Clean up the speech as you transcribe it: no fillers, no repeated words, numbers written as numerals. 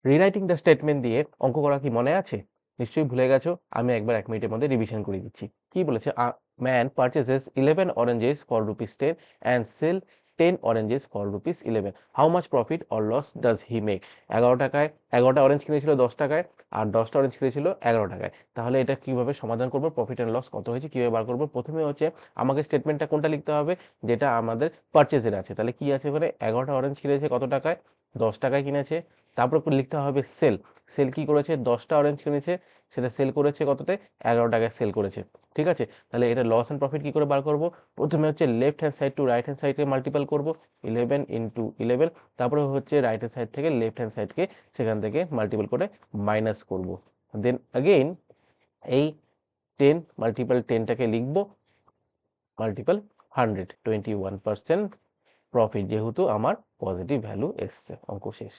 Rewriting the statement দিয়ে অঙ্ক করা কি মনে আছে? নিশ্চয়ই ভুলে গেছো। আমি একবার 1 মিনিটের মধ্যে রিভিশন করে দিচ্ছি। কি বলেছে? A man purchases 11 oranges for ₹10 and sell 10 oranges for ₹11. How much profit or loss does he make? 11 টাকায় 11টা অরেঞ্জ কিনেছিল 10 টাকায় আর 10টা অরেঞ্জ কিনেছিল 11 টাকায়। তাহলে এটা কিভাবে সমাধান করব? প্রফিট এন্ড লস কত হয়েছে কিভাবে বার করব? প্রথমে হচ্ছে আমাকে স্টেটমেন্টটা কোনটা লিখতে হবে? যেটা আমাদের পারচেজের আছে। তাহলে কি আছে ওখানে? 11টা অরেঞ্জ কিনেছে কত টাকায়? 10 টাকায় কিনেছে। তারপর লিখতে হবে সেল। সেল কি করেছে? 10টা অরেঞ্জ কিনেছে, সেটা সেল করেছে কততে? 11 টাকায় সেল করেছে। ঠিক আছে? তাহলে এটা লস এন্ড প্রফিট কি করে বার করব? প্রথমে হচ্ছে left hand side to right hand সাইডকে মাল্টিপল করব 11 ইনটু 11। তারপরে হচ্ছে রাইট হ্যান্ড সাইড থেকে লেফট হ্যান্ড সাইডকে সেখান থেকে মাল্টিপল করে মাইনাস করব। দেন अगेन এই 10 মাল্টিপল 10 টাকে লিখব মাল্টিপল 100 21% প্রফিট যেহেতু আমার পজিটিভ ভ্যালু এসছে। অঙ্ক শেষ।